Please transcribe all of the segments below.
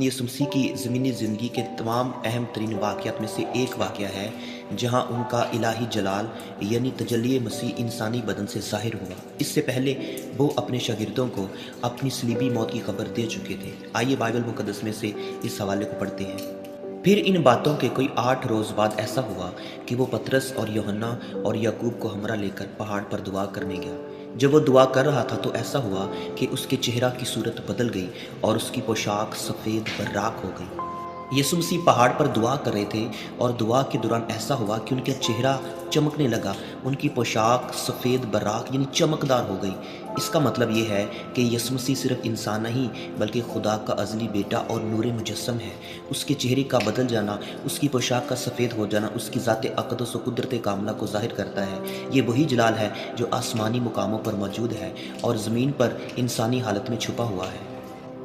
यसु मसीह की ज़मीनी ज़िंदगी के तमाम अहम तरीन वाक़यात में से एक वाक़या है जहाँ उनका इलाही जलाल यानी तजल्ली मसीह इंसानी बदन से ज़ाहिर हुआ। इससे पहले वो अपने शागिर्दों को अपनी सलीबी मौत की खबर दे चुके थे। आइए बाइबल मुक़द्दस में से इस हवाले को पढ़ते हैं। फिर इन बातों के कोई 8 रोज़ बाद ऐसा हुआ कि वो पतरस और यूहन्ना और याकूब को हमरा लेकर पहाड़ पर दुआ करने गया। जब वो दुआ कर रहा था तो ऐसा हुआ कि उसके चेहरा की सूरत बदल गई और उसकी पोशाक सफ़ेद बर्राक हो गई। यीशु मसीह पहाड़ पर दुआ कर रहे थे और दुआ के दौरान ऐसा हुआ कि उनका चेहरा चमकने लगा, उनकी पोशाक सफ़ेद बर्राक यानी चमकदार हो गई। इसका मतलब ये है कि यीशु मसीह सिर्फ इंसान नहीं बल्कि खुदा का अज़ली बेटा और नूर मुजस्सम है। उसके चेहरे का बदल जाना, उसकी पोशाक का सफ़ेद हो जाना उसकी ज़ात अक़दस व कुदरत कामला को ज़ाहिर करता है। ये वही जलाल है जो आसमानी मुकामों पर मौजूद है और ज़मीन पर इंसानी हालत में छुपा हुआ है।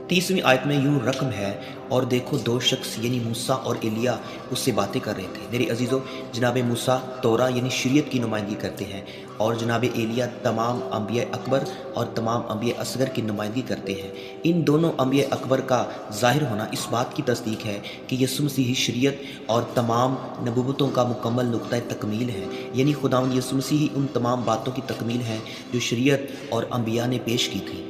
30वीं आयत में यूँ रकम है, और देखो 2 शख्स यानी मूसा और एलिया उससे बातें कर रहे थे। मेरे अजीज़ों, जनाब मूसा तौरा यानी शरीयत की नुमाइंदगी करते हैं और जनाब एलिया तमाम अंबिया अकबर और तमाम अंबिया असगर की नुमाइंदगी करते हैं। इन दोनों अंबिया अकबर का ज़ाहिर होना इस बात की तस्दीक है कि यीशु मसीह ही शरीयत और तमाम नबूवतों का मुकम्मल नुक्ता तकमील है, यानी खुदावंद यीशु मसीह ही उन तमाम बातों की तकमील है जो शरीयत और अंबिया ने पेश की थी।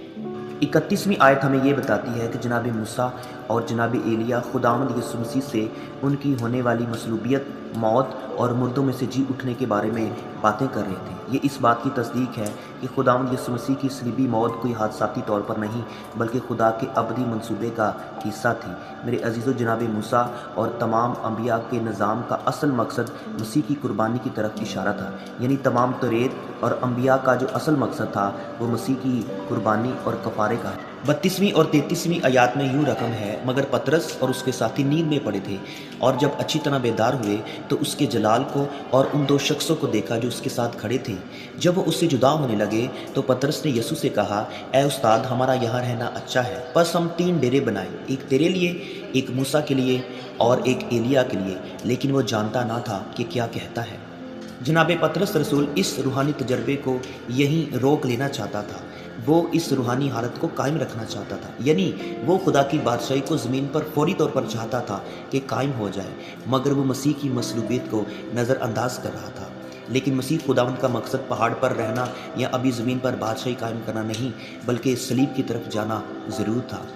31वीं आयत हमें ये बताती है कि जनाब मूसा और जनाब एलिया खुदावंद यीशु मसीह से उनकी होने वाली मसलूबियत, मौत और मुर्दों में से जी उठने के बारे में बातें कर रहे थे। ये इस बात की तस्दीक है कि खुदावंद यीशु मसीह की सलीबी मौत कोई हादसाती तौर पर नहीं बल्कि खुदा के अबदी मंसूबे का हिस्सा थी। मेरे अजीज़ों, जनाब मूसा और तमाम अंबिया के निज़ाम का असल मकसद मसीह की कुर्बानी की तरफ इशारा था, यानी तमाम तौरेत और अंबिया का जो असल मकसद था वो मसीह की कुर्बानी और कफ़ारे का। 32वीं और 33वीं आयत में यूँ रकम है, मगर पतरस और उसके साथी नींद में पड़े थे और जब अच्छी तरह बेदार हुए तो उसके जलाल को और उन 2 शख्सों को देखा जो उसके साथ खड़े थे। जब वो उससे जुदा होने लगे तो पतरस ने यीशु से कहा, ए उस्ताद, हमारा यहाँ रहना अच्छा है, बस हम 3 डेरे बनाए, एक तेरे लिए, एक मूसा के लिए और एक एलिया के लिए। लेकिन वो जानता ना था कि क्या कहता है। जनाब पतरस रसूल इस रूहानी तजर्बे को यहीं रोक लेना चाहता था। वो इस रूहानी हालत को कायम रखना चाहता था, यानी वो खुदा की बादशाही को ज़मीन पर फौरी तौर पर चाहता था कि कायम हो जाए, मगर वो मसीह की मसलूबियत को नज़रअंदाज कर रहा था। लेकिन मसीह खुदावंद का मकसद पहाड़ पर रहना या अभी ज़मीन पर बादशाही कायम करना नहीं बल्कि सलीब की तरफ जाना ज़रूर था।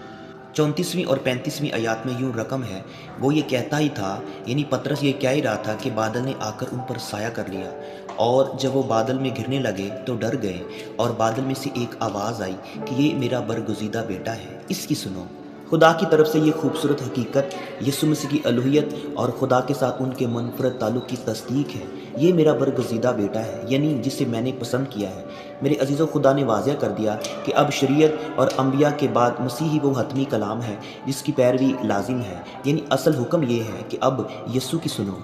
34वीं और 35वीं आयत में यूँ रकम है, वो ये कहता ही था, यानी पतरस ये कह ही रहा था कि बादल ने आकर उन पर साया कर लिया, और जब वो बादल में घिरने लगे तो डर गए और बादल में से एक आवाज़ आई कि ये मेरा बरगुज़ीदा बेटा है, इसकी सुनो। खुदा की तरफ से ये खूबसूरत हकीकत यीशु मसीह की अलूहियत और खुदा के साथ उनके मुनफरद ताल्लुक़ की तस्दीक है। ये मेरा बरगुज़ीदा बेटा है, यानी जिसे मैंने पसंद किया है। मेरे अजीज़ों, खुदा ने वाज़ह कर दिया कि अब शरीयत और अंबिया के बाद मसीह ही वो हतमी कलाम है जिसकी पैरवी लाजिम है, यानी असल हुक्म ये है कि अब यीशु की सुनो।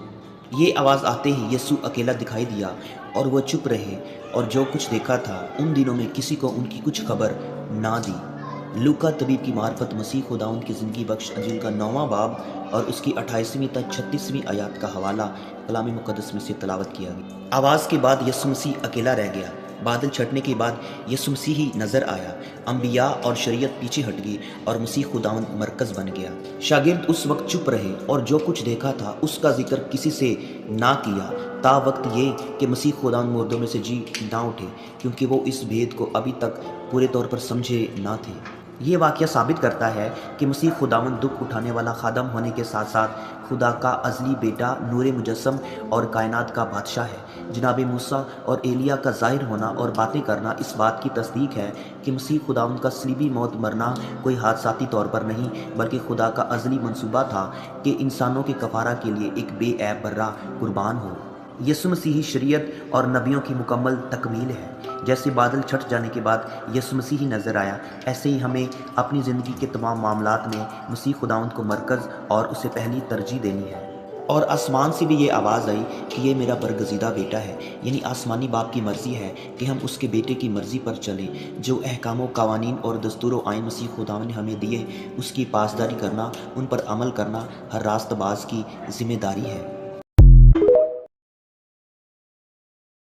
ये आवाज़ आते ही यीशु अकेला दिखाई दिया और वो चुप रहे और जो कुछ देखा था उन दिनों में किसी को उनकी कुछ खबर ना दी। लूका तबीब की मार्फत मसीह खुदाउन की ज़िंदगी बख्श अंजील का 9वां बाब और उसकी 28वीं तक 36वीं आयत का हवाला कलाम मुक़द्दस में से तलावत किया गया। आवाज़ के बाद यीशु मसीह अकेला रह गया। बादल छटने के बाद यीशु मसीह ही नज़र आया। अंबिया और शरीयत पीछे हट गई और मसीह खुदावंद मरकज़ बन गया। शागिर्द उस वक्त चुप रहे और जो कुछ देखा था उसका जिक्र किसी से ना किया ता वक्त ये कि मसीह खुदावंद मुर्दों में से जी ना उठे, क्योंकि वो इस भेद को अभी तक पूरे तौर पर समझे ना थे। ये वाक़या साबित करता है कि मसीह खुदावंद दुख उठाने वाला खादम होने के साथ साथ खुदा का अज़ली बेटा, नूर मुजस्सम और कायनात का बादशाह है। जनाब मूसा और एलिया का ज़ाहिर होना और बातें करना इस बात की तस्दीक है कि मसीह खुदावंद का सलीबी मौत मरना कोई हादसाती तौर पर नहीं बल्कि खुदा का अज़ली मंसूबा था कि इंसानों के कफ़ारा के लिए एक बेऐब बर्रा कुर्बान हो। यीशु मसीह ही शरीयत और नबियों की मुकम्मल तकमील है। जैसे बादल छट जाने के बाद यीशु मसीह ही नज़र आया, ऐसे ही हमें अपनी ज़िंदगी के तमाम मामलात में मसीह खुदावंद को मरकज़ और उसे पहली तरजीह देनी है। और आसमान से भी ये आवाज़ आई कि ये मेरा बरगुज़ीदा बेटा है, यानी आसमानी बाप की मर्ज़ी है कि हम उसके बेटे की मर्ज़ी पर चलें। जो अहकाम, कवानीन और दस्तूर आइन मसीह खुदावंद ने हमें दिए उसकी पासदारी करना, उन पर अमल करना हर रास्तबाज की ज़िम्मेदारी है।